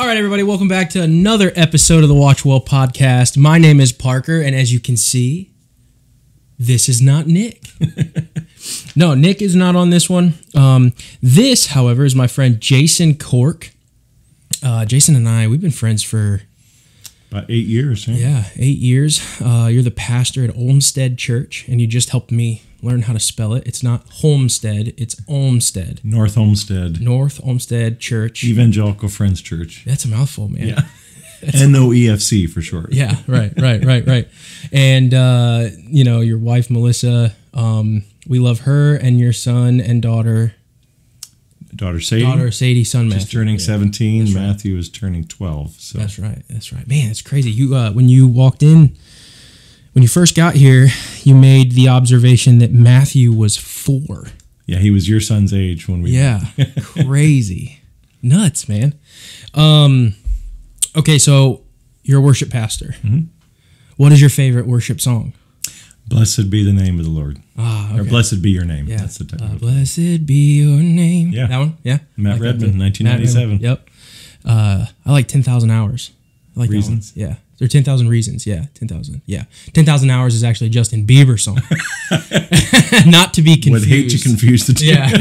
All right, everybody, welcome back to another episode of the Watch Well podcast. My name is Parker, and as you can see, this is not Nick. No, Nick is not on this one. This, however, is my friend Jason Cork. Jason and I, we've been friends for... about 8 years. Huh? Yeah, 8 years. You're the pastor at Olmsted Church, and you just helped me learn how to spell it. It's not Homestead, it's Olmsted. North Olmsted. North Olmsted Church. Evangelical Friends Church. That's a mouthful, man. Yeah. NOEFC for short. Yeah, right. And, your wife, Melissa, we love her and your son and daughter. Daughter Sadie. Son Matthew. She's turning 17. That's right. Matthew is turning 12. So. That's right. Man, it's crazy. You when you walked in, when you first got here, you made the observation that Matthew was 4. Yeah, he was your son's age when we... Yeah, crazy. Nuts, man. Okay, so you're a worship pastor. Mm-hmm. What is your favorite worship song? Blessed be the name of the Lord. Okay. Or blessed be your name. Yeah. That's the title. Blessed be your name. Yeah. That one? Yeah. Matt Redman, 1997. Yep. I like 10,000 Hours. I like Reasons? That one. Yeah. There are 10,000 Reasons. Yeah. 10,000. Yeah. 10,000 Hours is actually a Justin Bieber song. Not to be confused. Would hate to confuse the two. Yeah.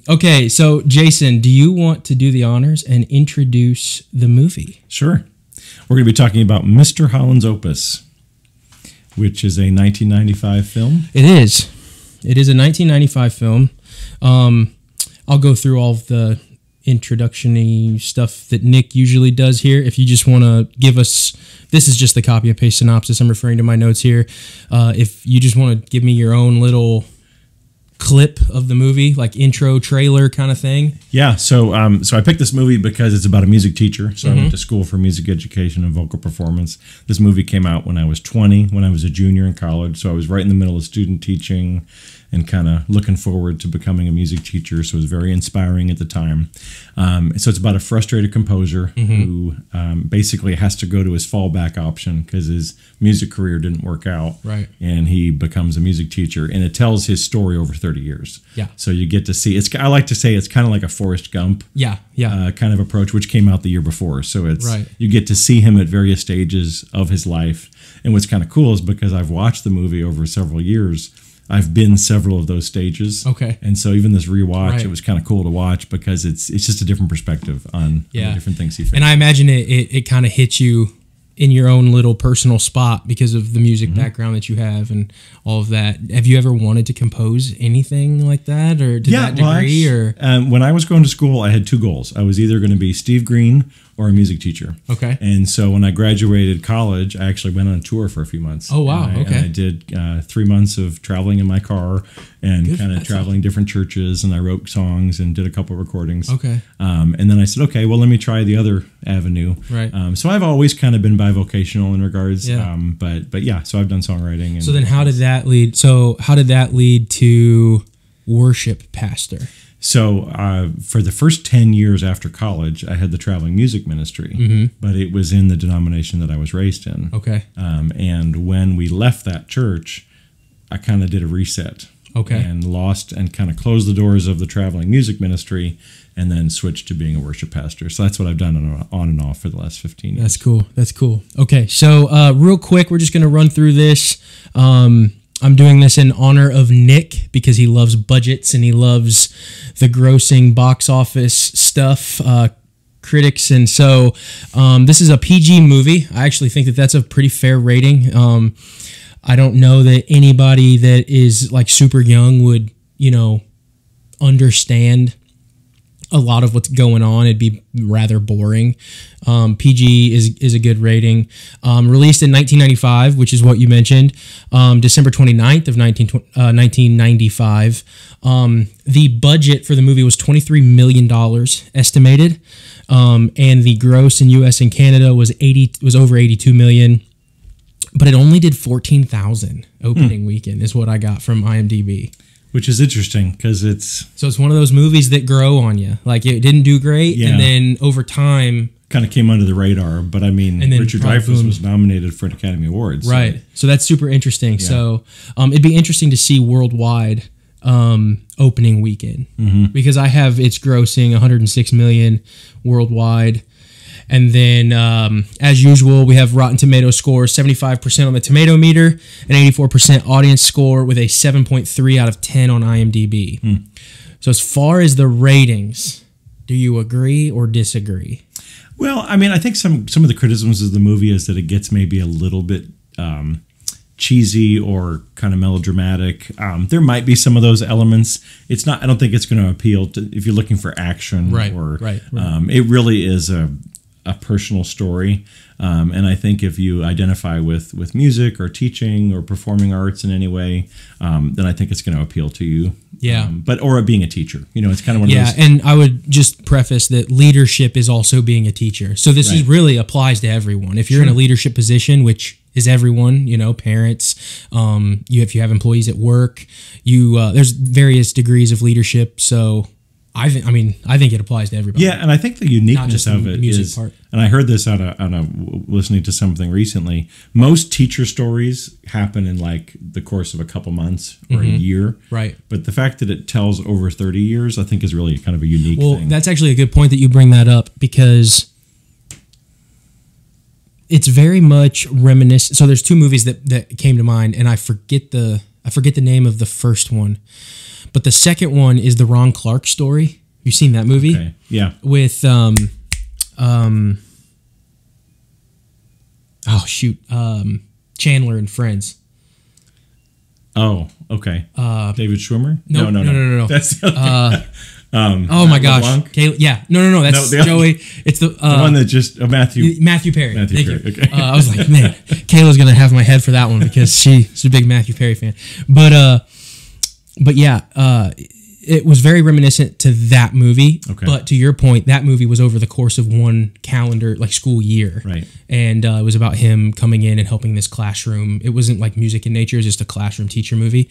Okay. So, Jason, do you want to do the honors and introduce the movie? Sure. We're going to be talking about Mr. Holland's Opus, which is a 1995 film. It is a 1995 film. I'll go through all of the introduction-y stuff that Nick usually does here. If you just want to give us, this is just the copy and paste synopsis. I'm referring to my notes here. If you just want to give me your own little clip of the movie, like intro trailer kind of thing. Yeah, so I picked this movie because it's about a music teacher. So I went to school for music education and vocal performance. This movie came out when I was 20, when I was a junior in college. So I was right in the middle of student teaching and kind of looking forward to becoming a music teacher. So it was very inspiring at the time. So it's about a frustrated composer who basically has to go to his fallback option because his music career didn't work out. Right. And he becomes a music teacher. And it tells his story over 30 years. Yeah. So you get to see, I like to say it's kind of like a Forrest Gump kind of approach, which came out the year before. So it's you get to see him at various stages of his life. And what's kind of cool is because I've watched the movie over several years, I've been several of those stages. Okay. And so even this rewatch, it was kind of cool to watch because it's just a different perspective on the different things he faced. And I imagine it kind of hits you in your own little personal spot because of the music background that you have and all of that. Have you ever wanted to compose anything like that or to that degree? When I was going to school, I had 2 goals. I was either going to be Steve Green or a music teacher. Okay. And so when I graduated college, I actually went on a tour for a few months. Oh, wow. And I did 3 months of traveling in my car and kind of traveling different churches, and I wrote songs and did a couple of recordings. Okay. And then I said, okay, well, let me try the other avenue. Right. So I've always kind of been bivocational in regards. Yeah. But yeah, so I've done songwriting. And so then how did that lead? So how did that lead to worship pastor? So for the first 10 years after college, I had the traveling music ministry, but it was in the denomination that I was raised in. Okay. And when we left that church, I kind of did a reset. Okay. And lost and kind of closed the doors of the traveling music ministry and then switched to being a worship pastor. So that's what I've done on and off for the last 15 years. That's cool. Okay. So real quick, we're just going to run through this. I'm doing this in honor of Nick because he loves budgets and he loves the grossing box office stuff, critics. And so this is a PG movie. I actually think that that's a pretty fair rating. I don't know that anybody that is like super young would, understand a lot of what's going on. It'd be rather boring. PG is a good rating. Released in 1995, which is what you mentioned, December 29th of 1995. The budget for the movie was $23 million estimated, and the gross in U.S. and Canada was over $82 million. But it only did 14,000 opening weekend is what I got from IMDb. Which is interesting because it's one of those movies that grow on you. Like it didn't do great, and then over time kind of came under the radar. But I mean, Richard Dreyfuss was nominated for an Academy Award, right? So that's super interesting. Yeah. So it'd be interesting to see worldwide opening weekend because I have it's grossing 106 million worldwide. And then, as usual, we have Rotten Tomatoes score 75% on the tomato meter, an 84% audience score with a 7.3 out of 10 on IMDb. So as far as the ratings, do you agree or disagree? Well, I mean, I think some of the criticisms of the movie is that it gets maybe a little bit cheesy or kind of melodramatic. There might be some of those elements. It's not. I don't think it's going to appeal to if you're looking for action. Right. It really is a personal story, and I think if you identify with music or teaching or performing arts in any way, then I think it's going to appeal to you. Yeah. Or being a teacher, it's kind of one of those. Yeah, and I would just preface that leadership is also being a teacher. So this is really applies to everyone. If you're in a leadership position, which is everyone, parents, if you have employees at work, there's various degrees of leadership. So I think it applies to everybody. Yeah, and I think the uniqueness of it is, part. and I heard this on a listening to something recently. Most teacher stories happen in like the course of a couple months or a year, right? But the fact that it tells over 30 years, I think, is really kind of a unique thing. Well, that's actually a good point that you bring that up because it's very much reminiscent. So there's two movies that came to mind, and I forget the name of the first one. But the second one is the Ron Clark story. You've seen that movie? Okay. Yeah. With Chandler and Friends. Oh, okay. David Schwimmer? No. That's oh my gosh. No. That's Joey. It's the one that just Matthew Perry. Matthew Perry. Okay. I was like, man, Kayla's gonna have my head for that one because she's a big Matthew Perry fan. But yeah, it was very reminiscent to that movie. Okay. But to your point, that movie was over the course of one calendar, like school year. Right. And it was about him coming in and helping this classroom. It wasn't like music in nature. It was just a classroom teacher movie.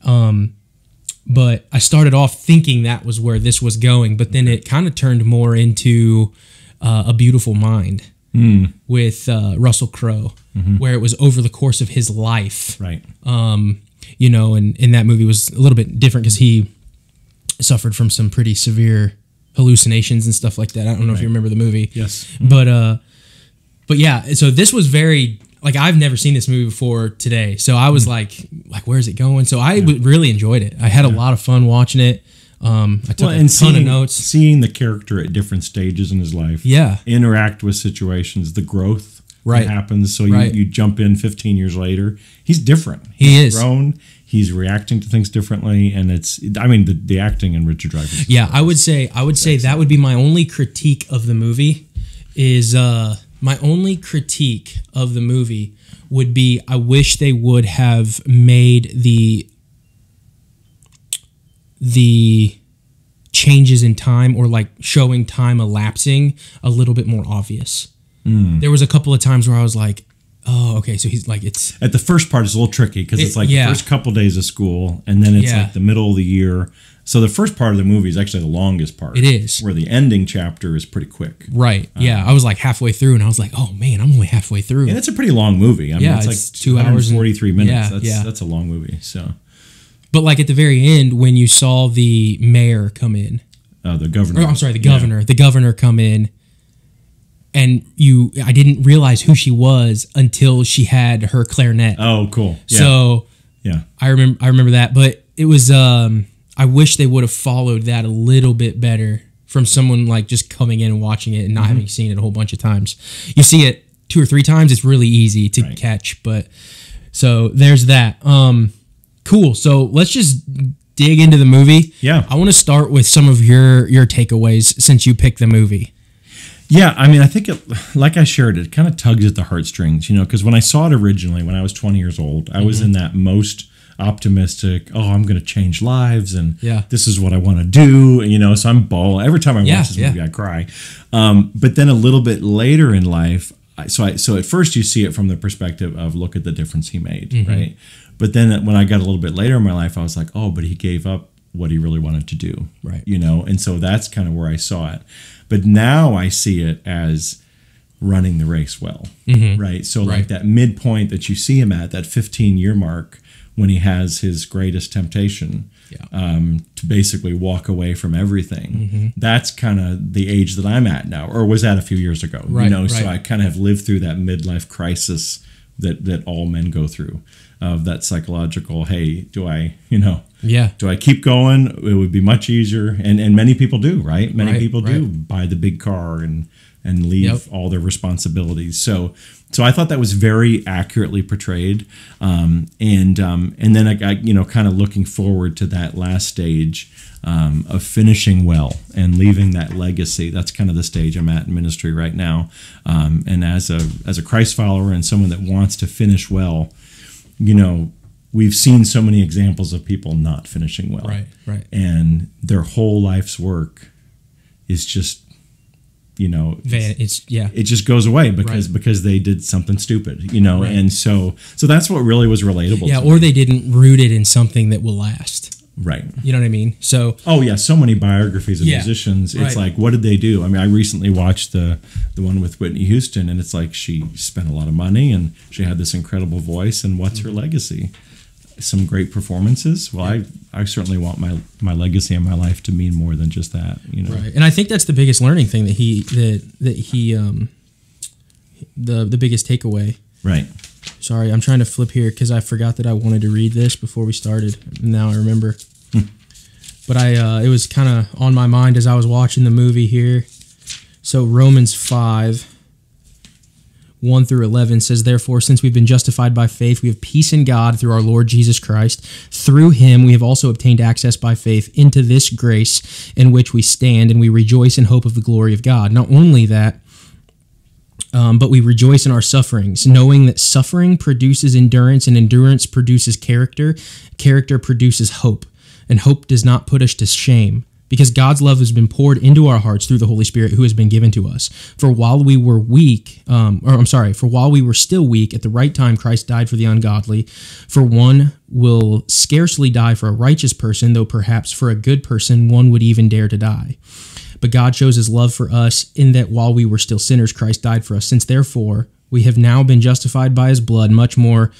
But I started off thinking that was where this was going. But then it kind of turned more into A Beautiful Mind with Russell Crowe, where it was over the course of his life. Right. And in that movie was a little bit different because he suffered from some pretty severe hallucinations and stuff like that. I don't know if you remember the movie. Yes. But yeah, so this was very, like, I've never seen this movie before today. So I was like, where's it going? So I really enjoyed it. I had a lot of fun watching it. I took a ton of notes. Seeing the character at different stages in his life. Yeah. Interact with situations, the growth. Right. That happens. So you jump in 15 years later. He's different. He's grown. He's reacting to things differently, and the acting in Richard Dreyfuss. Yeah, I would say that would be my only critique of the movie. Would be I wish they would have made the changes in time or like showing time elapsing a little bit more obvious. There was a couple of times where I was like, oh, okay, so he's like, it's... At the first part, it's a little tricky because it's like the first couple days of school, and then it's like the middle of the year. So the first part of the movie is actually the longest part. It is. Where the ending chapter is pretty quick. Right, I was like halfway through, and I was like, oh man, I'm only halfway through. And it's a pretty long movie. I mean, it's like 2 hours and 43 minutes. That's a long movie, so... But like at the very end, when you saw the mayor come in... the governor. The governor. The governor come in... And I didn't realize who she was until she had her clarinet. Oh, cool. Yeah. So yeah, I remember that. But it was, I wish they would have followed that a little bit better from someone like just coming in and watching it and not having seen it a whole bunch of times. You see it 2 or 3 times, it's really easy to catch. But so there's that. Cool. So let's just dig into the movie. Yeah. I want to start with some of your takeaways since you picked the movie. Yeah, I mean, I think, like I shared, it kind of tugs at the heartstrings, because when I saw it originally, when I was 20 years old, I was in that most optimistic, I'm going to change lives, and this is what I want to do, so I'm bawling. Every time I watch this movie, I cry. But then a little bit later in life, so at first you see it from the perspective of, look at the difference he made, right? But then when I got a little bit later in my life, I was like, but he gave up what he really wanted to do, right? And so that's kind of where I saw it. But now I see it as running the race well, right? So like that midpoint that you see him at, that 15-year mark, when he has his greatest temptation, to basically walk away from everything. That's kind of the age that I'm at now, or was that a few years ago. So I kind of have lived through that midlife crisis that all men go through, of that psychological, hey, do I keep going? It would be much easier. And many people do, right? Many people do buy the big car and leave all their responsibilities. So I thought that was very accurately portrayed. And then I kind of looking forward to that last stage of finishing well and leaving that legacy. That's kind of the stage I'm at in ministry right now. And as a Christ follower and someone that wants to finish well, we've seen so many examples of people not finishing well. Right. And their whole life's work is just, it just goes away because they did something stupid, and so that's what really was relatable. Yeah, or they didn't root it in something that will last. Right. You know what I mean? So. Oh yeah, so many biographies of musicians. It's like, what did they do? I mean, I recently watched the one with Whitney Houston, and it's like she spent a lot of money and she had this incredible voice. And what's her legacy? Some great performances. Well, I certainly want my legacy in my life to mean more than just that. Right. And I think that's the biggest learning thing that the biggest takeaway. Right. Sorry, I'm trying to flip here because I forgot that I wanted to read this before we started. Now I remember. But it was kind of on my mind as I was watching the movie here. So Romans 5, 1 through 11 says, "Therefore, since we've been justified by faith, we have peace in God through our Lord Jesus Christ. Through him we have also obtained access by faith into this grace in which we stand, and we rejoice in hope of the glory of God. Not only that, but we rejoice in our sufferings, knowing that suffering produces endurance, and endurance produces character. Character produces hope, and hope does not put us to shame, because God's love has been poured into our hearts through the Holy Spirit who has been given to us. For while we were still weak, at the right time Christ died for the ungodly. For one will scarcely die for a righteous person, though perhaps for a good person one would even dare to die. But God shows his love for us in that while we were still sinners, Christ died for us. Since therefore we have now been justified by his blood, much more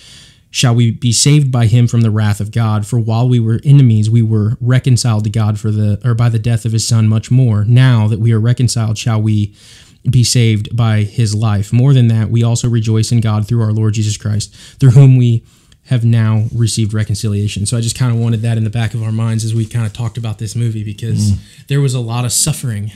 shall we be saved by him from the wrath of God. For while we were enemies, we were reconciled to God by the death of his Son. Much more, now that we are reconciled, shall we be saved by his life. More than that, we also rejoice in God through our Lord Jesus Christ, through whom we have now received reconciliation." So I just kind of wanted that in the back of our minds as we kind of talked about this movie, because there was a lot of suffering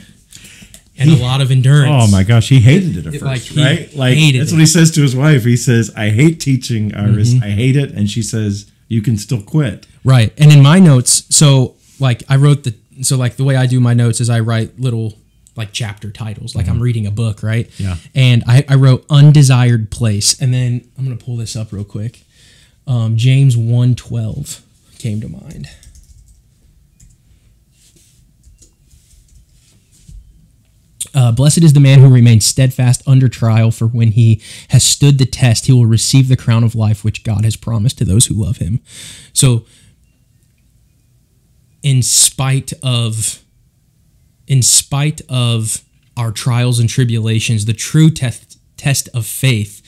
and a lot of endurance. Oh my gosh, he hated it at first, right? Like that's what he says to his wife. He says, "I hate teaching, Iris. I hate it." And she says, "You can still quit." Right. And in my notes, so like the way I do my notes is I write little like chapter titles, like I'm reading a book, right? Yeah. And I wrote "Undesired Place," and then I'm going to pull this up real quick. James 1:12 came to mind. "Blessed is the man who remains steadfast under trial, for when he has stood the test, he will receive the crown of life which God has promised to those who love him." So, in spite of our trials and tribulations, the true test of faith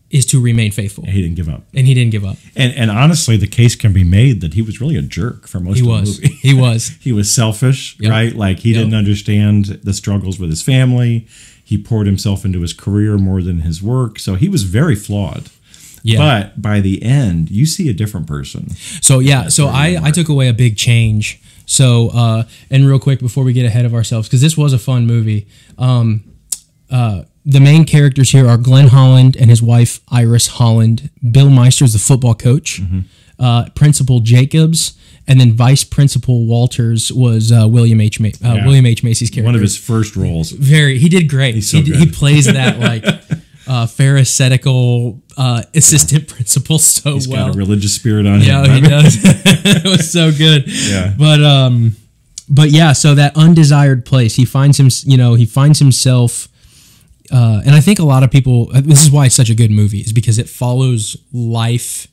is to remain faithful. He didn't give up. And he didn't give up. And honestly, the case can be made that he was really a jerk for most of the movie. He was. He was selfish, right? Like he didn't understand the struggles with his family. He poured himself into his career more than his work. So he was very flawed. Yeah. But by the end, you see a different person. So I took away a big change. So, and real quick before we get ahead of ourselves, because this was a fun movie, the main characters here are Glenn Holland and his wife, Iris Holland. Bill Meister is the football coach. Principal Jacobs, and then Vice Principal Walters was William H. Macy's character. One of his first roles. He did great. He plays that like pharisaical assistant principal so He's well. He's got a religious spirit on him. Yeah, he does. It was so good. Yeah. But yeah, so that undesired place, he finds himself. And I think a lot of people, this is why it's such a good movie, is because it follows life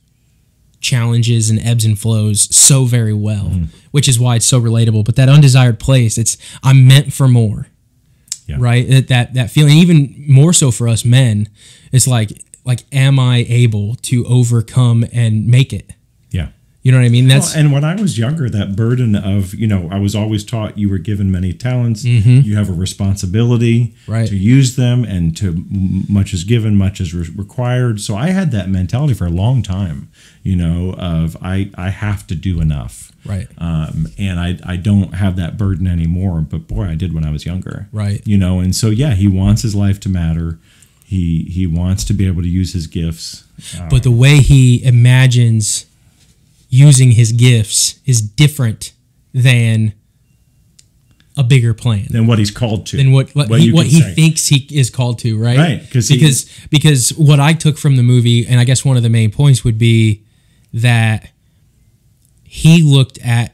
challenges and ebbs and flows so very well, which is why it's so relatable. But that undesired place, I'm meant for more, right? That feeling, even more so for us men, it's like, am I able to overcome and make it? You know what I mean? That's and when I was younger, that burden of, I was always taught you were given many talents. Mm-hmm. You have a responsibility to use them, and to much is given, much is required. So I had that mentality for a long time, of I have to do enough. Right. And I don't have that burden anymore. But boy, I did when I was younger. Right. And so, yeah, he wants his life to matter. He wants to be able to use his gifts. But the way he imagines using his gifts is different than a bigger plan. Than what he's called to. Than what he thinks he is called to, right? Right. Because what I took from the movie, and I guess one of the main points would be that he looked at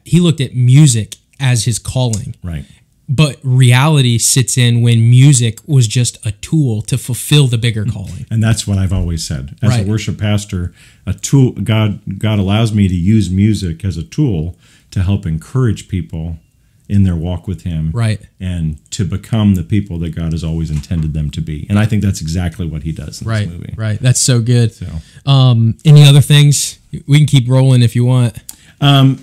music as his calling. Right. But reality sits in when music was just a tool to fulfill the bigger calling. And that's what I've always said. As a worship pastor, a tool, God allows me to use music as a tool to help encourage people in their walk with him. Right. And to become the people that God has always intended them to be. And I think that's exactly what he does in this movie. Right. That's so good. So, any other things? We can keep rolling if you want. I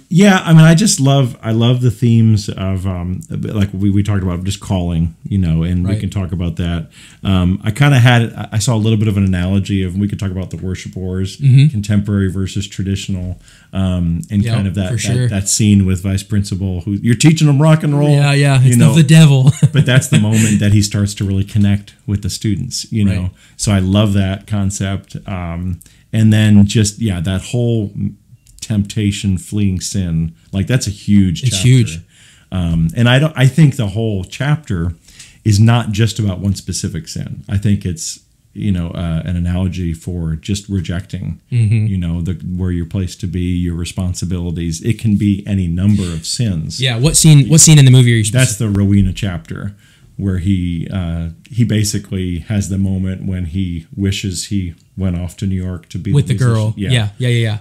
love the themes of like we talked about, just calling, and we can talk about that. I saw a little bit of an analogy of, we could talk about the worship wars, contemporary versus traditional, and kind of that scene with Vice Principal who you're teaching them rock and roll. Yeah, it's of the devil. But that's the moment that he starts to really connect with the students, Right. So I love that concept, and then just that whole temptation, fleeing sin, like that's a huge chapter. It's huge. And I think the whole chapter is not just about one specific sin. I think it's an analogy for just rejecting where you're placed to be, your responsibilities. It can be any number of sins. What scene in the movie are you That's the Rowena chapter, where he basically has the moment when he wishes he went off to New York to be with the girl. Yeah.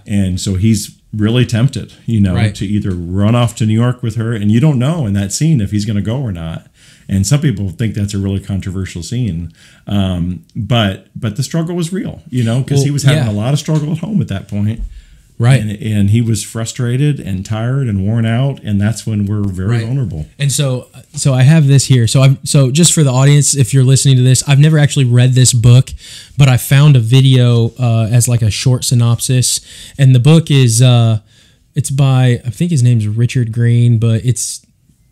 And so he's really tempted, to either run off to New York with her, and you don't know in that scene if he's going to go or not. And some people think that's a really controversial scene, but the struggle was real, because he was having a lot of struggle at home at that point. Right. And he was frustrated and tired and worn out, and that's when we're very vulnerable. And so I have this here. So just for the audience, if you're listening to this, I've never actually read this book, but I found a video as like a short synopsis. And the book is it's by, I think his name's Richard Green, but it's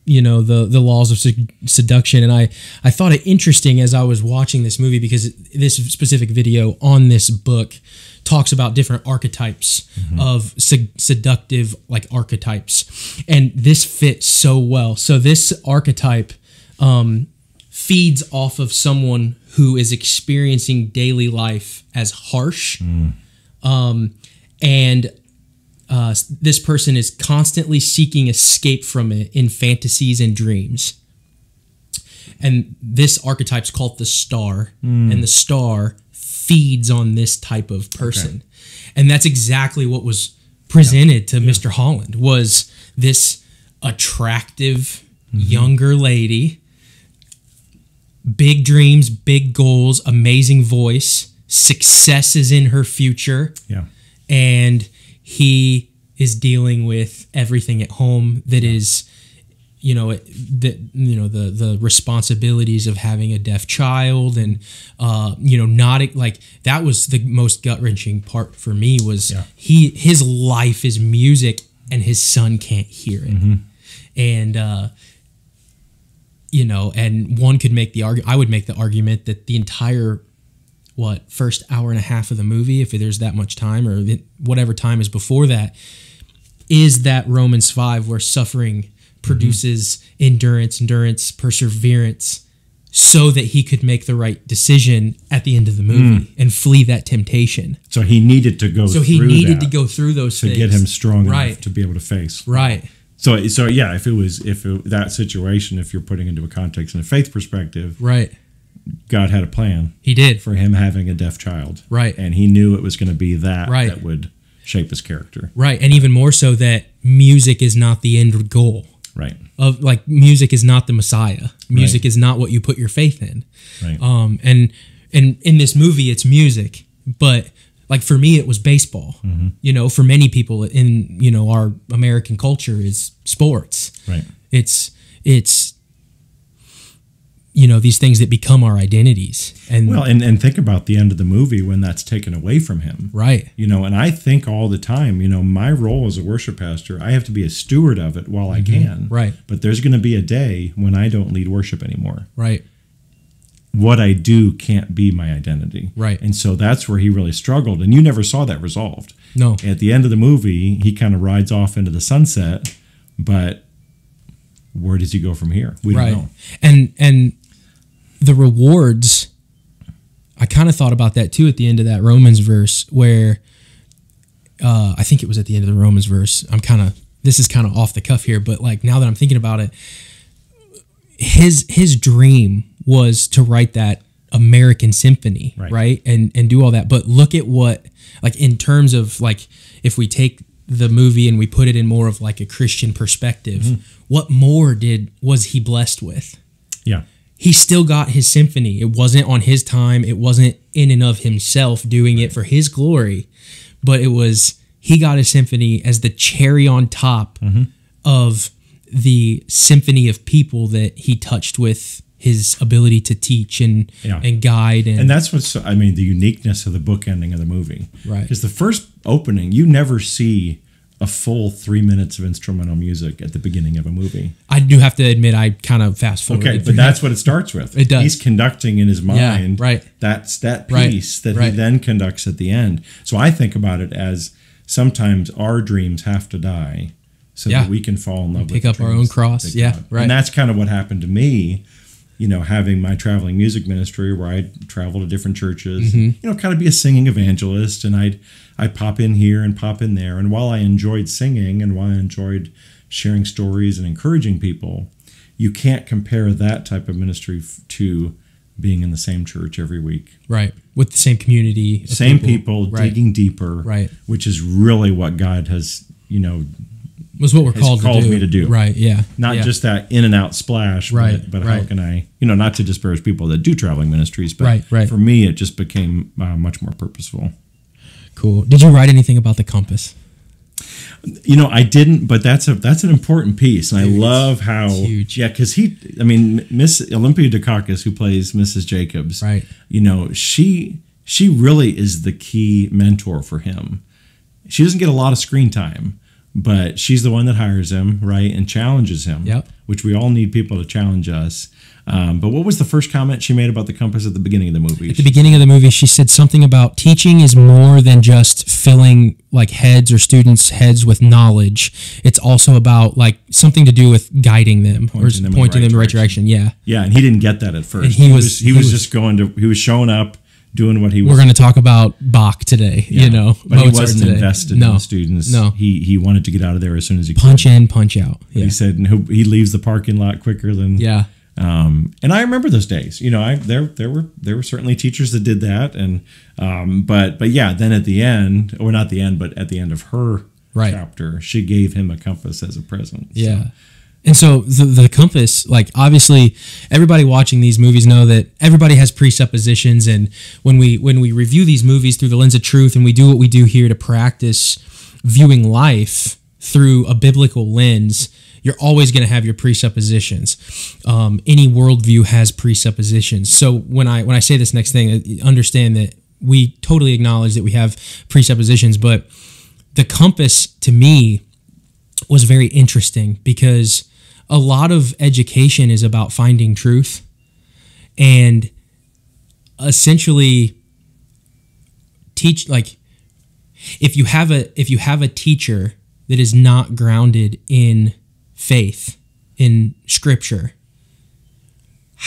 the laws of seduction. And I thought it interesting as I was watching this movie, because this specific video on this book talks about different archetypes of seductive archetypes, and this fits so well. So this archetype feeds off of someone who is experiencing daily life as harsh, and this person is constantly seeking escape from it in fantasies and dreams. And this archetype's called the star, and the star feeds on this type of person. And that's exactly what was presented to Mr. Holland, was this attractive younger lady, big dreams, big goals, amazing voice, success is in her future. And he is dealing with everything at home that is the responsibilities of having a deaf child, and not like that was the most gut-wrenching part for me, was his life is music and his son can't hear it. And and one could make the argument, I would make the argument, that the entire first hour and a half of the movie, if there's that much time, or whatever time is before that, is that Romans 5 where suffering produces endurance, perseverance, so that he could make the right decision at the end of the movie and flee that temptation. So he needed to go. So he needed to go through those things to get him strong enough to be able to face. Right. So yeah, if that situation, if you're putting into a context in a faith perspective, God had a plan. He did, for him having a deaf child, and he knew it was going to be that would shape his character, and even more so that music is not the end goal. Of music is not the Messiah. Music is not what you put your faith in. And in this movie, it's music, but Like for me, it was baseball. You know, for many people in, you know, our American culture is sports. Right. It's you know, these things that become our identities. And well, and think about the end of the movie when that's taken away from him. Right. You know, and I think all the time, you know, my role as a worship pastor, I have to be a steward of it while I can. Right. But there's going to be a day when I don't lead worship anymore. Right. What I do can't be my identity. Right. And so that's where he really struggled. And you never saw that resolved. No. At the end of the movie, he kind of rides off into the sunset, but where does he go from here? We don't know. And the rewards, I kind of thought about that too at the end of that Romans verse where I think it was at the end of the Romans verse. This is kind of off the cuff here, but like now that I'm thinking about it, his dream was to write that American symphony, right? And do all that. But look at what, like in terms of like, if we take the movie and we put it in more of like a Christian perspective, what more was he blessed with? Yeah. He still got his symphony. It wasn't on his time. It wasn't in and of himself doing it for his glory, but he got his symphony as the cherry on top of the symphony of people that he touched with his ability to teach and guide. And that's the uniqueness of the book ending of the movie. Right. Because the first opening, you never see a full 3 minutes of instrumental music at the beginning of a movie. I do have to admit, I kind of fast forwarded. Okay, but that's what it starts with. It does. He's conducting in his mind that piece that he then conducts at the end. So I think about it as sometimes our dreams have to die so that we can fall in love with pick up our own cross. Yeah, right. And that's kind of what happened to me, you know, having my traveling music ministry where I'd travel to different churches, you know, kind of be a singing evangelist, and I'd pop in here and pop in there. And while I enjoyed singing and while I enjoyed sharing stories and encouraging people, you can't compare that type of ministry to being in the same church every week. Right. With the same community. Same people digging deeper. Right. Which is really what God has, you know, was what we're called me to do. Right, yeah. Not just that in and out splash, but how can I, you know, not to disparage people that do traveling ministries, but for me, it just became much more purposeful. Cool. Did you write anything about the compass? You know, I didn't, but that's an important piece, and I love how, because Miss Olympia Dukakis, who plays Mrs. Jacobs, you know, she really is the key mentor for him. She doesn't get a lot of screen time, but she's the one that hires him, and challenges him, which we all need people to challenge us. But what was the first comment she made about the compass at the beginning of the movie? At the beginning of the movie, she said something about teaching is more than just filling like heads or students' heads with knowledge. It's also about like something to do with guiding them, pointing them in the right direction. Yeah. Yeah, and he didn't get that at first. And he was showing up, doing what he was. We're going to talk about Bach today, you know. But he wasn't invested in the students. No. He wanted to get out of there as soon as he could. Punch in, punch out. He said he leaves the parking lot quicker than... Yeah. And I remember those days. You know, there were certainly teachers that did that, and but yeah, then at the end, or not the end, but at the end of her chapter, she gave him a compass as a present. Yeah. So. And so the compass, like obviously everybody watching these movies know that everybody has presuppositions, and when we review these movies through the lens of truth, and we do what we do here to practice viewing life through a biblical lens, you're always going to have your presuppositions. Any worldview has presuppositions. So when I say this next thing, understand that we totally acknowledge that we have presuppositions, but the compass to me was very interesting because a lot of education is about finding truth, and essentially teach, like if you have a teacher that is not grounded in faith, in scripture,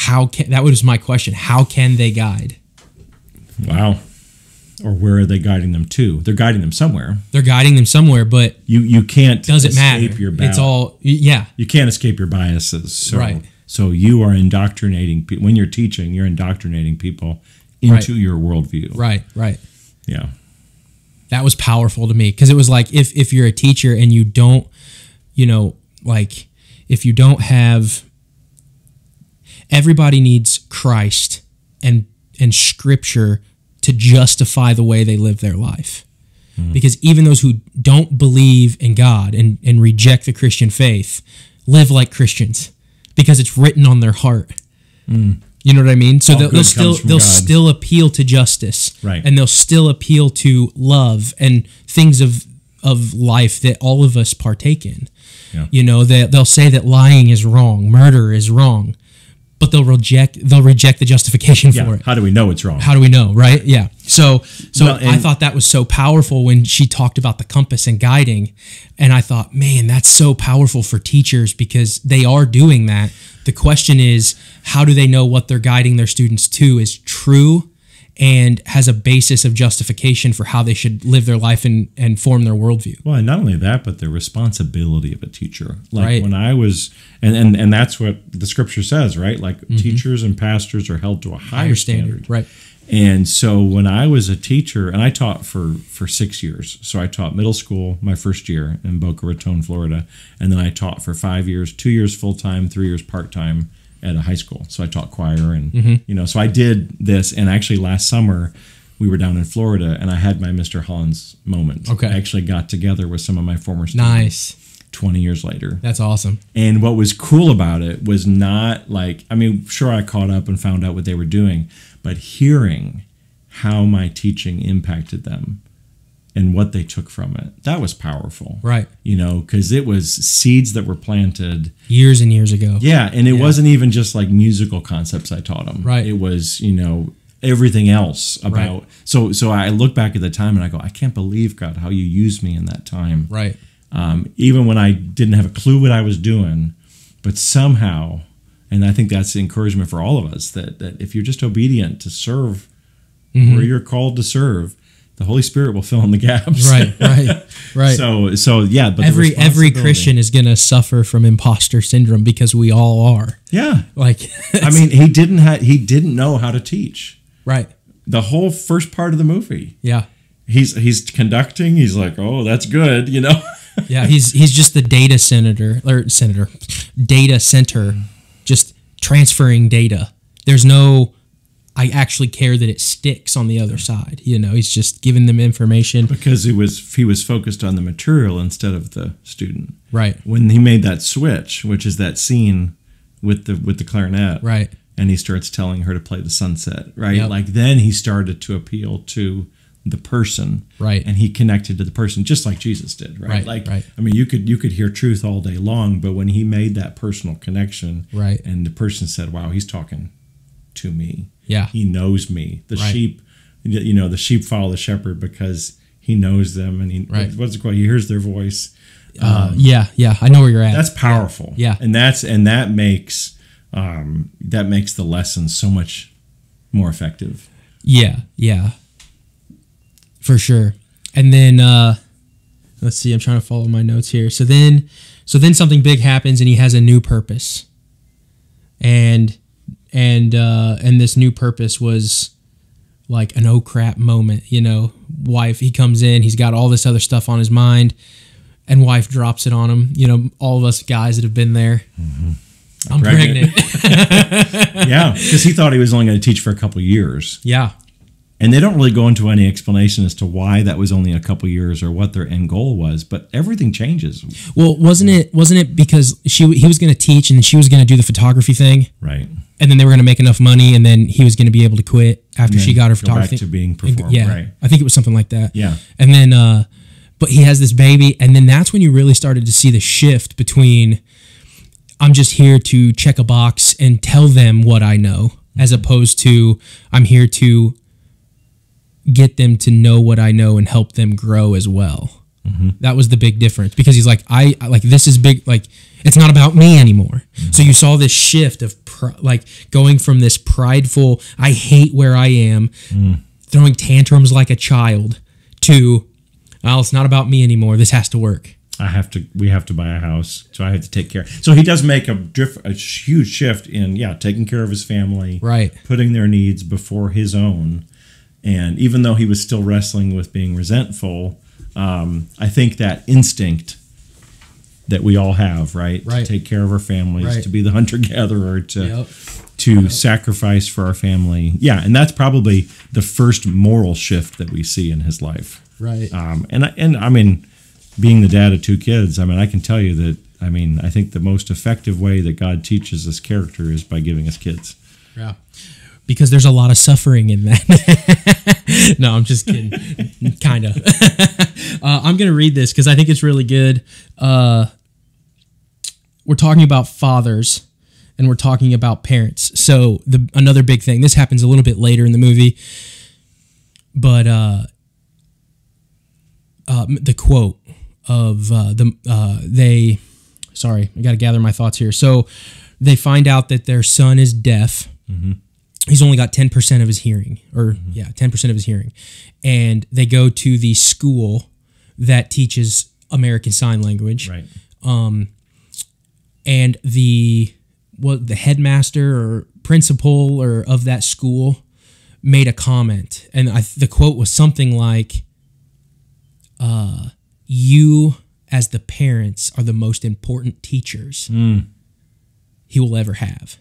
that was my question, how can they guide? Wow. Or where are they guiding them to? They're guiding them somewhere. But you can't doesn't escape matter. Your it's all you can't escape your biases. So you are indoctrinating people. When you're teaching, you're indoctrinating people into your worldview. Right. Yeah. That was powerful to me because it was like if you're a teacher and you don't, you know, like if you don't have, everybody needs Christ and scripture to justify the way they live their life. Because even those who don't believe in God and reject the Christian faith live like Christians because it's written on their heart. You know what I mean? So they'll still appeal to justice, right? And they'll still appeal to love and things of life that all of us partake in. Yeah. You know, they'll say that lying is wrong, murder is wrong, but they'll reject the justification for it. How do we know it's wrong? How do we know, right? Yeah. So Well, I thought that was so powerful when she talked about the compass and guiding, and I thought, man, that's so powerful for teachers because they are doing that. The question is, how do they know what they're guiding their students to is true and has a basis of justification for how they should live their life and form their worldview? Well, and not only that, but the responsibility of a teacher. Like right. when I was, and that's what the scripture says, right? Like teachers and pastors are held to a higher standard. Right. And so when I was a teacher, and I taught for 6 years. So I taught middle school my first year in Boca Raton, Florida. And then I taught for 5 years, 2 years full-time, 3 years part-time at a high school. So I taught choir and, so I did this. And actually last summer we were down in Florida and I had my Mr. Hollands moment. Okay. I actually got together with some of my former students. Nice. 20 years later. That's awesome. And what was cool about it was not like, I mean, sure, I caught up and found out what they were doing, but hearing how my teaching impacted them and what they took from it, that was powerful. Right. You know, because it was seeds that were planted years and years ago. Yeah. And it wasn't even just like musical concepts I taught them. Right. It was, everything else about. Right. So I look back at the time and I go, I can't believe, God, how you used me in that time. Right. Even when I didn't have a clue what I was doing, but somehow, and I think that's the encouragement for all of us, that if you're just obedient to serve where you're called to serve, the Holy Spirit will fill in the gaps. Right. So yeah, but every Christian is going to suffer from imposter syndrome because we all are. Yeah. Like, I mean, he didn't know how to teach. Right. The whole first part of the movie. Yeah. He's conducting. He's like, oh, that's good, Yeah, he's just the data center, just transferring data. There's no, I actually care that it sticks on the other side. He's just giving them information because he was focused on the material instead of the student. Right. When he made that switch, which is that scene with the clarinet, right, and he starts telling her to play the sunset, right? Yep. Like then he started to appeal to the person, right, and he connected to the person just like Jesus did, right? Right. I mean, you could hear truth all day long, but when he made that personal connection, right, and the person said, "Wow, he's talking to me. Yeah, he knows me." The sheep, the sheep follow the shepherd because he knows them, and what's it called? He hears their voice. Yeah, I know where you're at. That's powerful. Yeah, and that makes the lesson so much more effective. Yeah. For sure. And then let's see, I'm trying to follow my notes here. So then something big happens and he has a new purpose. And this new purpose was like an oh crap moment, wife, he comes in, he's got all this other stuff on his mind and wife drops it on him. All of us guys that have been there. Mm-hmm. I'm pregnant. Yeah, because he thought he was only going to teach for a couple of years. Yeah. And they don't really go into any explanation as to why that was only a couple years or what their end goal was, but everything changes. Well, wasn't it because he was going to teach and then she was going to do the photography thing, right? And then they were going to make enough money, and then he was going to be able to quit after she got her photography. Back to being performed, yeah, right? I think it was something like that. Yeah, and then, but he has this baby, and then that's when you really started to see the shift between I'm just here to check a box and tell them what I know, as opposed to I'm here to get them to know what I know and help them grow as well. Mm-hmm. That was the big difference, because he's like, I like, this is big. Like, it's not about me anymore. Mm-hmm. So you saw this shift of going from this prideful, I hate where I am, throwing tantrums like a child, to, well, it's not about me anymore. This has to work. We have to buy a house, so I have to take care. So he does make a huge shift in, taking care of his family, right, putting their needs before his own. And even though he was still wrestling with being resentful, I think that instinct that we all have, right? To take care of our families, to be the hunter-gatherer, to sacrifice for our family. Yeah, and that's probably the first moral shift that we see in his life. Right. And I mean, being the dad of 2 kids, I mean, I can tell you that, I mean, I think the most effective way that God teaches us character is by giving us kids. Yeah. Because there's a lot of suffering in that. No, I'm just kidding. Kind of. I'm going to read this because I think it's really good. We're talking about fathers and we're talking about parents. So another big thing, this happens a little bit later in the movie, but the quote of sorry, I got to gather my thoughts here. So they find out that their son is deaf. Mm-hmm. He's only got 10% of his hearing, 10% of his hearing. And they go to the school that teaches American Sign Language. Right. And the headmaster or principal or of that school made a comment. And the quote was something like, you as the parents are the most important teachers he will ever have.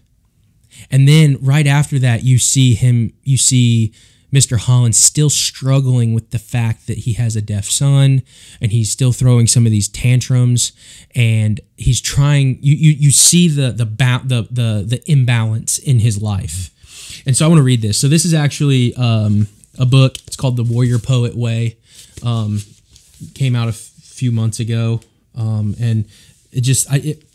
And then right after that, you see Mr. Holland still struggling with the fact that he has a deaf son, and he's still throwing some of these tantrums, and he's trying. You see the imbalance in his life. And so I want to read this. So this is actually a book. It's called The Warrior Poet Way. Came out a few months ago, and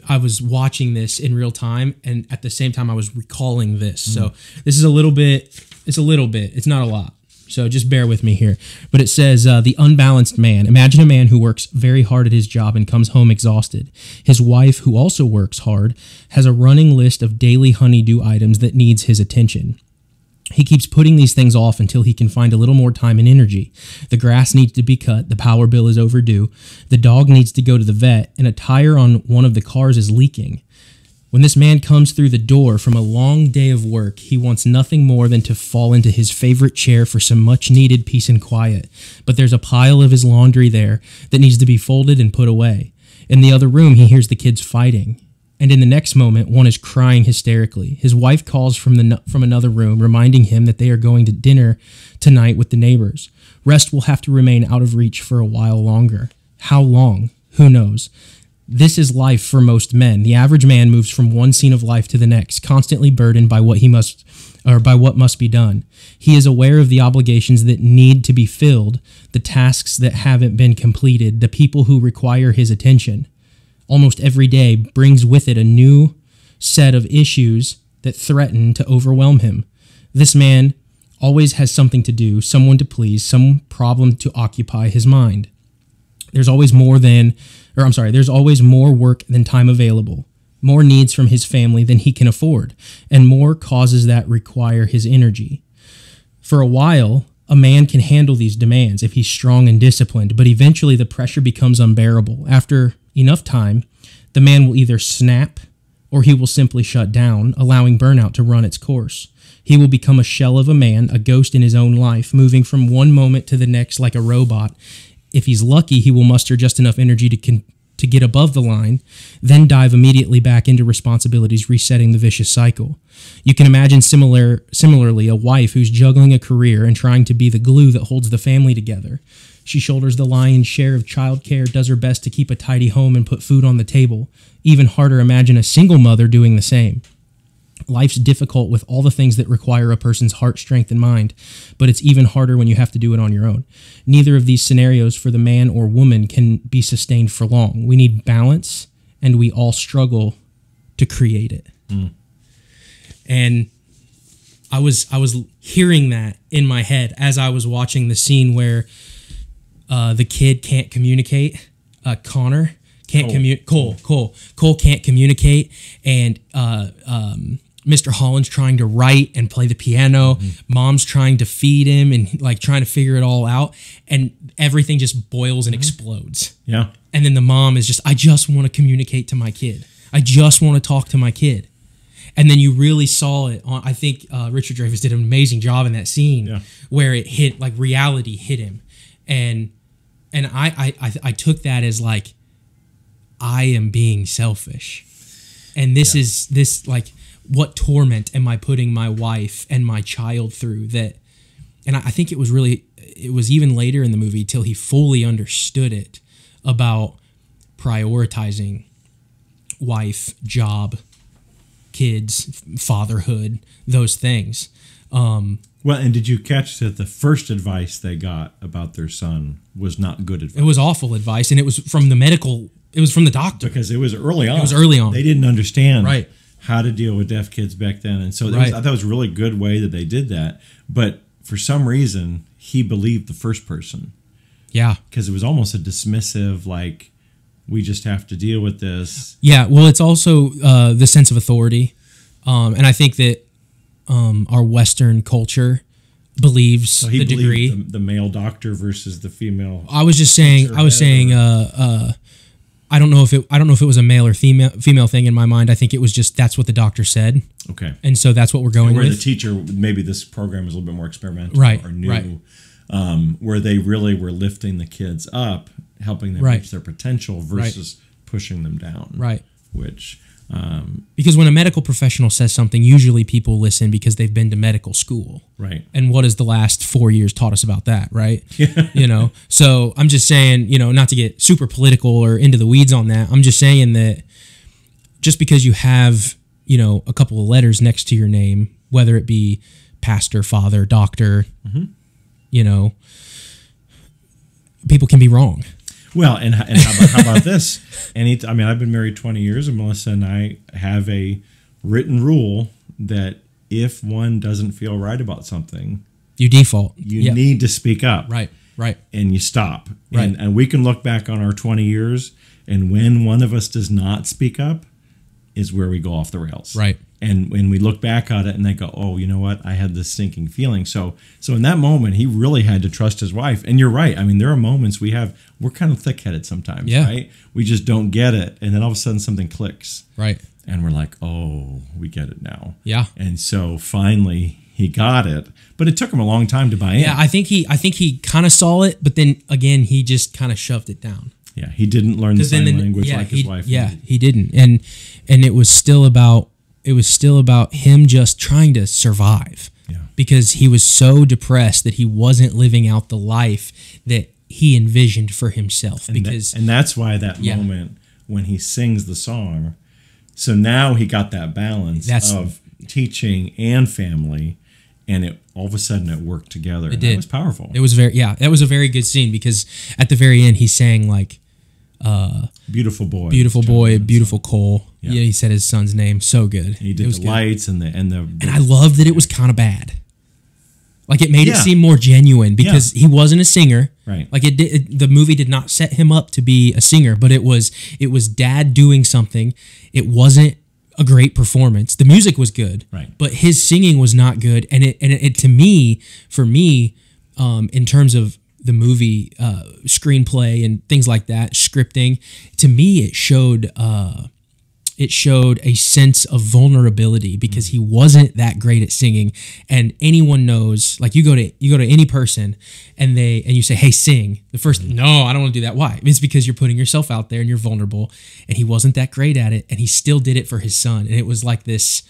I was watching this in real time, and at the same time I was recalling this. So this is a little bit. It's not a lot. So just bear with me here. But it says, the unbalanced man. Imagine a man who works very hard at his job and comes home exhausted. His wife, who also works hard, has a running list of daily honeydew items that needs his attention. He keeps putting these things off until he can find a little more time and energy. The grass needs to be cut, the power bill is overdue, the dog needs to go to the vet, and a tire on one of the cars is leaking. When this man comes through the door from a long day of work, he wants nothing more than to fall into his favorite chair for some much-needed peace and quiet. But there's a pile of his laundry there that needs to be folded and put away. In the other room, he hears the kids fighting. And in the next moment, one is crying hysterically. His wife calls from another room, reminding him that they are going to dinner tonight with the neighbors. Rest will have to remain out of reach for a while longer. How long? Who knows? This is life for most men. The average man moves from one scene of life to the next, constantly burdened by what must be done. He is aware of the obligations that need to be filled, the tasks that haven't been completed, the people who require his attention. Almost every day brings with it a new set of issues that threaten to overwhelm him. This man always has something to do, someone to please, some problem to occupy his mind. There's always more work than time available, more needs from his family than he can afford, and more causes that require his energy. For a while, a man can handle these demands if he's strong and disciplined, but eventually the pressure becomes unbearable. After enough time, the man will either snap or he will simply shut down, allowing burnout to run its course. He will become a shell of a man, a ghost in his own life, moving from one moment to the next like a robot. If he's lucky, he will muster just enough energy to get above the line, then dive immediately back into responsibilities, resetting the vicious cycle. You can imagine similarly a wife who's juggling a career and trying to be the glue that holds the family together. She shoulders the lion's share of childcare, does her best to keep a tidy home and put food on the table. Even harder, imagine a single mother doing the same. Life's difficult with all the things that require a person's heart, strength, and mind, but it's even harder when you have to do it on your own. Neither of these scenarios for the man or woman can be sustained for long. We need balance, and we all struggle to create it. And I was hearing that in my head as I was watching the scene where the kid can't communicate. Connor can't communicate. Cole can't communicate, and Mr. Holland's trying to write and play the piano. Mom's trying to feed him and like trying to figure it all out, and everything just boils and explodes. Yeah. And then the mom is just, I just want to communicate to my kid. I just want to talk to my kid. And then you really saw it on, I think Richard Dreyfuss did an amazing job in that scene where it hit, like reality hit him. And I took that as like, I am being selfish. And this is like, what torment am I putting my wife and my child through? And I think it was even later in the movie till he fully understood it about prioritizing wife, job, kids, fatherhood, those things. Well, and did you catch that the first advice they got about their son was not good advice? It was awful advice, and it was from the doctor. Because it was early on. It was early on. They didn't understand Right. how to deal with deaf kids back then. And so I thought it was a really good way that they did that. But for some reason, he believed the first person. Yeah. Because it was almost a dismissive, like, we just have to deal with this. Yeah, well, it's also the sense of authority. And I think that our Western culture believes So he the degree. believed the male doctor versus the female. I was saying, I don't know if it was a male or female thing in my mind. I think it was just that's what the doctor said. Okay. And so that's what we're going where with. the teacher, maybe this program is a little bit more experimental Right, or new, right. Where they really were lifting the kids up, helping them reach their potential versus pushing them down. Right. Which... because when a medical professional says something, usually people listen because they've been to medical school. Right. And what has the last 4 years taught us about that, right? Yeah. So I'm just saying, not to get super political or into the weeds on that. I'm just saying that just because you have, a couple of letters next to your name, whether it be pastor, father, doctor, people can be wrong. Well, and how about this? I've been married 20 years, and Melissa and I have a written rule that if one doesn't feel right about something, you default. You need to speak up. Right. And you stop. Right. And we can look back on our 20 years, and when one of us does not speak up is where we go off the rails. Right. And when we look back at it and they go, oh, you know what? I had this sinking feeling. So in that moment, he really had to trust his wife. And you're right. There are moments we're kind of thick-headed sometimes, right? We just don't get it. And then all of a sudden something clicks. Right. And we're like, oh, we get it now. Yeah. And so finally he got it. But it took him a long time to buy in. Yeah, I think he kind of saw it, but then again, he just kind of shoved it down. Yeah, he didn't learn the sign language like his wife. Yeah, he didn't. And it was still about him just trying to survive. Yeah. Because he was so depressed that he wasn't living out the life that he envisioned for himself. And that's why that moment when he sings the song, so now he got that balance of teaching and family, and all of a sudden it worked together. It did. That was powerful. It was that was a very good scene because at the very end he's saying like, beautiful boy, beautiful Cole. Yeah, he said his son's name. So good. And he did the lights and I loved that it was kind of bad. Like it made it seem more genuine because he wasn't a singer. Right. Like the movie did not set him up to be a singer, but it was dad doing something. It wasn't a great performance. The music was good, right? But his singing was not good. And it to me, in terms of the movie screenplay and things like that, scripting, to me it showed a sense of vulnerability because he wasn't that great at singing. And anyone knows, like you go to any person and you say, hey, sing. The first, no, I don't want to do that. Why? It's because you're putting yourself out there and you're vulnerable. And he wasn't that great at it, and he still did it for his son. And it was like this,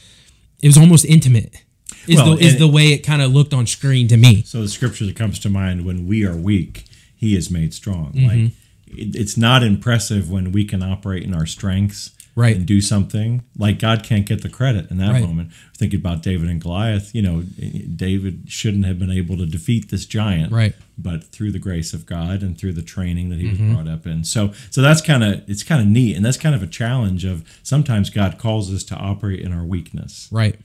it was almost intimate. Is the way it kind of looked on screen to me. So the scripture that comes to mind, when we are weak, he is made strong. Like it's not impressive when we can operate in our strengths. Right. And do something. Like God can't get the credit in that moment. Thinking about David and Goliath, David shouldn't have been able to defeat this giant. Right. But through the grace of God and through the training that he was brought up in. So that's kind of neat, and that's kind of a challenge of sometimes God calls us to operate in our weakness. Right.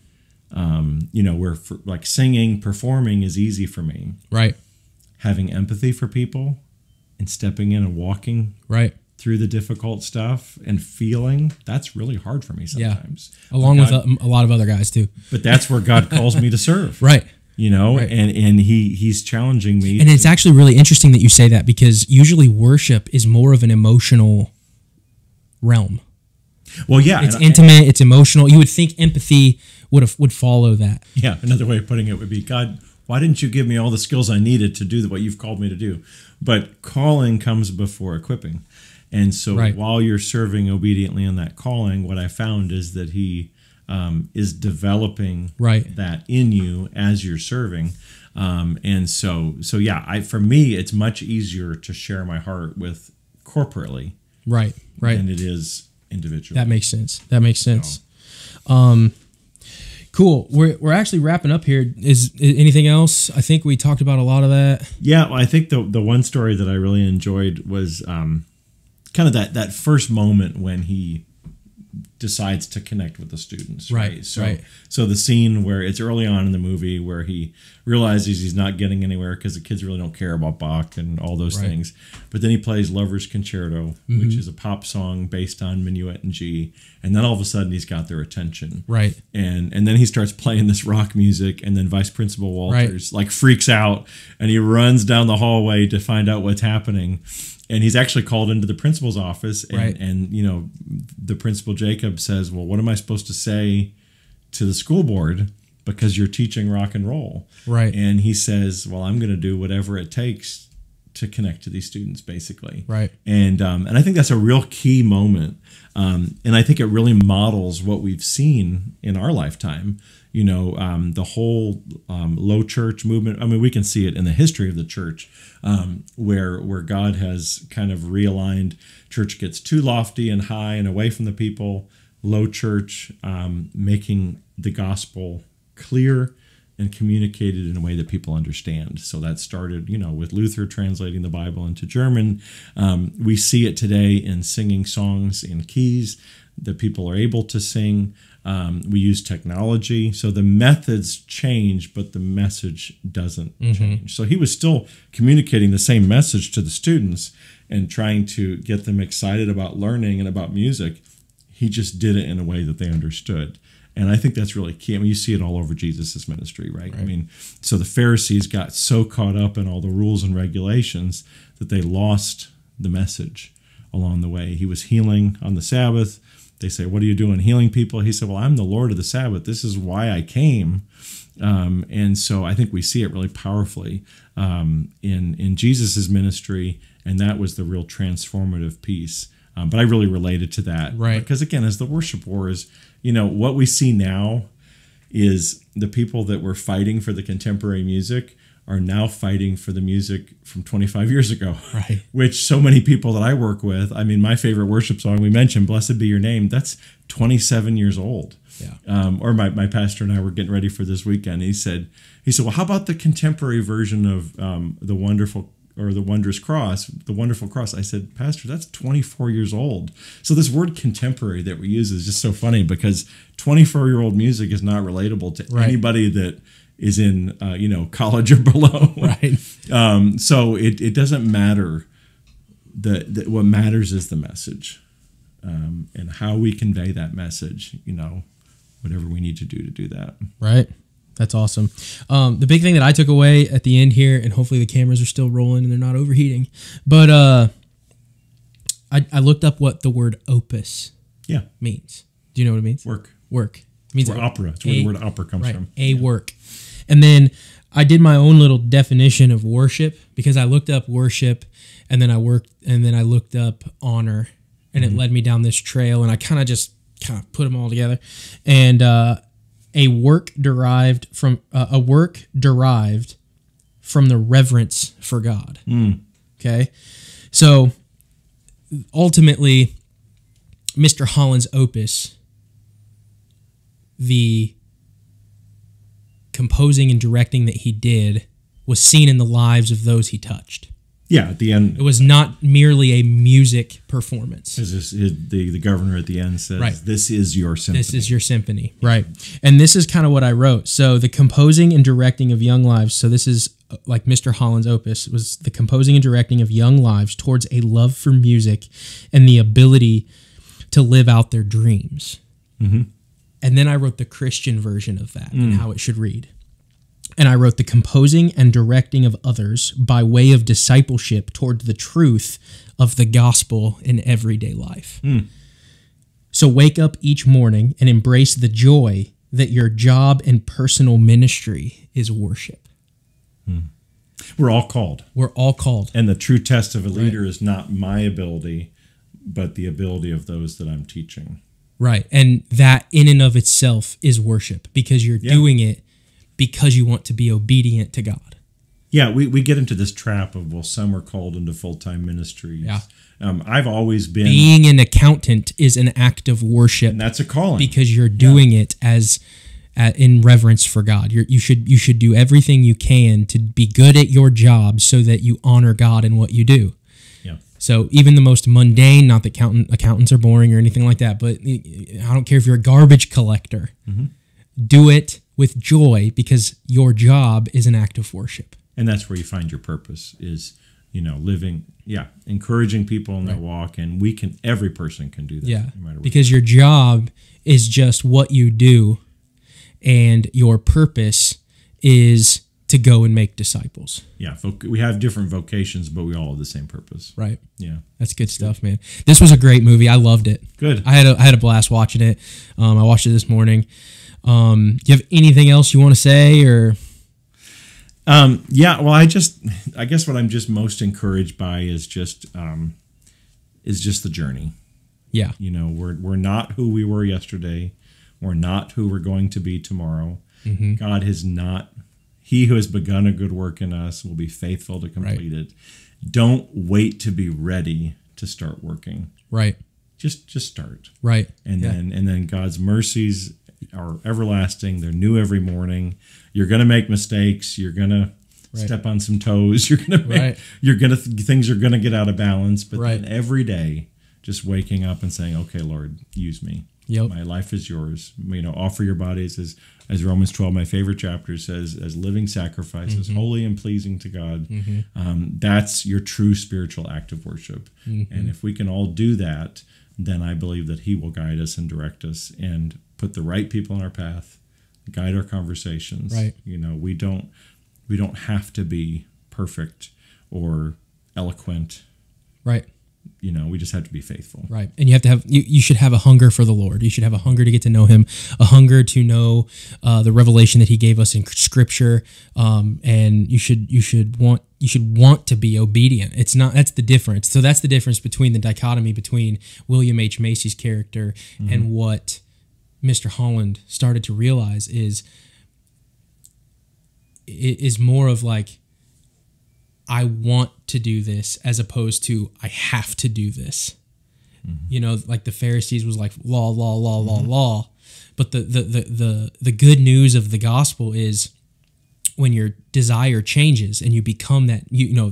Where like singing, performing is easy for me. Right. Having empathy for people and stepping in and walking. Right. Through the difficult stuff and feeling, that's really hard for me sometimes. Yeah. Along with a lot of other guys too. But that's where God calls me to serve. Right. Right. And he's challenging me. And it's actually really interesting that you say that, because usually worship is more of an emotional realm. Well, yeah. It's intimate, it's emotional. You would think empathy would follow that. Yeah. Another way of putting it would be, God, why didn't you give me all the skills I needed to do what you've called me to do? But calling comes before equipping. And so while you're serving obediently in that calling, what I found is that he is developing Right. that in you as you're serving. And so yeah, for me, it's much easier to share my heart with corporately, Right. than it is individually. That makes sense. Cool. We're actually wrapping up here. Is anything else? I think we talked about a lot of that. Yeah, well, I think the one story that I really enjoyed was kind of that first moment when he decides to connect with the students. Right. So the scene where it's early on in the movie where he realizes he's not getting anywhere because the kids really don't care about Bach and all those things. But then he plays Lover's Concerto, which is a pop song based on Minuet in G. And then all of a sudden he's got their attention. Right. And then he starts playing this rock music, and then Vice Principal Walters like freaks out and he runs down the hallway to find out what's happening. And he's actually called into the principal's office, and you know, the principal Jacob says, "Well, what am I supposed to say to the school board because you're teaching rock and roll?" Right. And he says, "Well, I'm going to do whatever it takes to connect to these students, basically." Right. And I think that's a real key moment, and I think it really models what we've seen in our lifetime. You know, the whole low church movement. I mean, we can see it in the history of the church, where God has kind of realigned. Church gets too lofty and high and away from the people. Low church, making the gospel clear and communicated in a way that people understand. So that started, you know, with Luther translating the Bible into German. We see it today in singing songs in keys that people are able to sing. We use technology. So the methods change, but the message doesn't change. So he was still communicating the same message to the students and trying to get them excited about learning and about music. He just did it in a way that they understood. And I think that's really key. I mean, you see it all over Jesus' ministry, right? I mean, so the Pharisees got so caught up in all the rules and regulations that they lost the message along the way. He was healing on the Sabbath. They say, "What are you doing, healing people?" He said, "Well, I'm the Lord of the Sabbath. This is why I came." And so I think we see it really powerfully in Jesus' ministry, and that was the real transformative piece. But I really related to that. Right. Because, again, as the worship wars, you know, what we see now is the people that were fighting for the contemporary music are now fighting for the music from 25 years ago. Right. Which so many people that I work with, I mean, my favorite worship song we mentioned, "Blessed Be Your Name," that's 27 years old. Yeah. Or my pastor and I were getting ready for this weekend. He said, "Well, how about the contemporary version of the Wondrous Cross, the Wonderful Cross?" I said, "Pastor, that's 24 years old." So this word contemporary that we use is just so funny because 24-year-old music is not relatable to anybody that is in college or below. Right. So it doesn't matter. What matters is the message, and how we convey that message. You know, whatever we need to do that. Right. That's awesome. The big thing that I took away at the end here, and hopefully the cameras are still rolling and they're not overheating, but I looked up what the word opus means. Do you know what it means? Work. It means opera. It's where the word opera comes from. Work. And then I did my own little definition of worship because I looked up worship and then I looked up honor, and it led me down this trail, and I kind of put them all together. And a work derived from the reverence for God. Okay, so ultimately, Mr. Holland's opus, the composing and directing that he did, was seen in the lives of those he touched. Yeah, at the end, it was not merely a music performance. The governor at the end says, "This is your symphony." This is your symphony, right? And this is kind of what I wrote. So the composing and directing of young lives. So this is like Mr. Holland's opus was the composing and directing of young lives towards a love for music and the ability to live out their dreams. Mm-hmm. And then I wrote the Christian version of that and how it should read. And I wrote the composing and directing of others by way of discipleship toward the truth of the gospel in everyday life. So wake up each morning and embrace the joy that your job and personal ministry is worship. We're all called. We're all called. And the true test of a leader is not my ability, but the ability of those that I'm teaching. Right. And that in and of itself is worship, because you're doing it because you want to be obedient to God. Yeah, we get into this trap of, well, some are called into full-time ministries. Yeah. I've always been... Being an accountant is an act of worship. And that's a calling. Because you're doing it in reverence for God. You should do everything you can to be good at your job so that you honor God in what you do. Yeah. So even the most mundane, not that accountants are boring or anything like that, but I don't care if you're a garbage collector. Mm-hmm. Do it with joy, because your job is an act of worship. And that's where you find your purpose, is, living, encouraging people in their walk. And every person can do that. Yeah, no matter what. Because your job is just what you do, and your purpose is to go and make disciples. Yeah, we have different vocations, but we all have the same purpose. Right. Yeah. That's good stuff, man. This was a great movie. I loved it. Good. I had a blast watching it. I watched it this morning. Do you have anything else you want to say, or? Well, I guess what I'm just most encouraged by is just the journey. Yeah. We're not who we were yesterday. We're not who we're going to be tomorrow. Mm-hmm. God has not. He who has begun a good work in us will be faithful to complete it. Don't wait to be ready to start working. Right. Just start. Right. And then God's mercies are everlasting. They're new every morning. You're going to make mistakes. You're going to step on some toes. You're going to things are going to get out of balance. But then every day, just waking up and saying, "Okay, Lord, use me. Yep. My life is yours. Offer your bodies as Romans 12, my favorite chapter, says, as living sacrifices, mm-hmm. holy and pleasing to God." Mm-hmm. That's your true spiritual act of worship. Mm-hmm. And if we can all do that, then I believe that He will guide us and direct us and put the right people in our path, guide our conversations. Right. We don't have to be perfect or eloquent. Right. We just have to be faithful. Right. And you should have a hunger for the Lord. You should have a hunger to get to know Him, a hunger to know the revelation that He gave us in Scripture. And you should want to be obedient. That's the difference. So that's the difference between the dichotomy between William H. Macy's character mm-hmm. and what Mr. Holland started to realize is more of like, I want to do this, as opposed to I have to do this. Mm-hmm. Like the Pharisees was like law, mm-hmm. law. But the good news of the gospel is when your desire changes and you become that,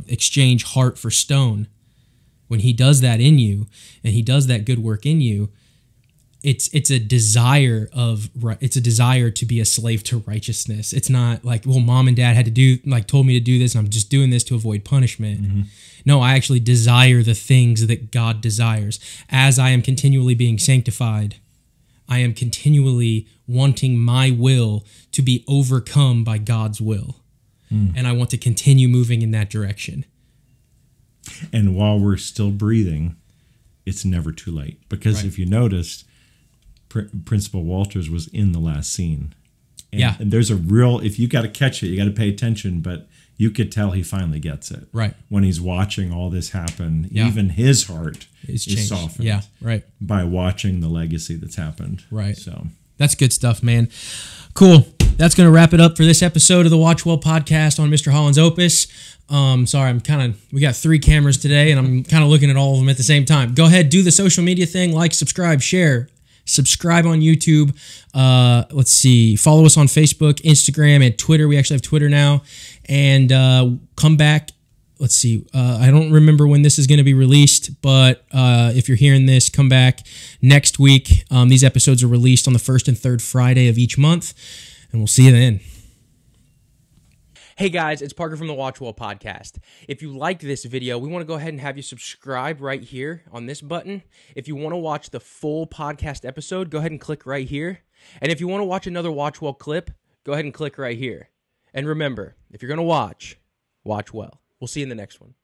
exchange heart for stone. When He does that in you and He does that good work in you, it's a desire to be a slave to righteousness. It's not like, well, mom and dad told me to do this and I'm just doing this to avoid punishment. Mm-hmm. No, I actually desire the things that God desires. As I am continually being sanctified, I am continually wanting my will to be overcome by God's will. And I want to continue moving in that direction. And while we're still breathing, it's never too late. Because if you noticed, Principal Walters was in the last scene. And there's if you got to catch it, you got to pay attention, but you could tell he finally gets it. Right. When he's watching all this happen, even his heart is softened by watching the legacy that's happened. Right. So that's good stuff, man. Cool. That's going to wrap it up for this episode of the Watch Well podcast on Mr. Holland's Opus. Sorry, we got 3 cameras today, and I'm kind of looking at all of them at the same time. Go ahead, do the social media thing, like, subscribe, share. Subscribe on YouTube. Let's see. Follow us on Facebook, Instagram, and Twitter. We actually have Twitter now. And come back. Let's see. I don't remember when this is going to be released, but if you're hearing this, come back next week. These episodes are released on the 1st and 3rd Friday of each month, and we'll see you then. Hey guys, it's Parker from the Watch Well podcast. If you liked this video, we want to go ahead and have you subscribe right here on this button. If you want to watch the full podcast episode, go ahead and click right here. And if you want to watch another Watch Well clip, go ahead and click right here. And remember, if you're going to watch well. We'll see you in the next one.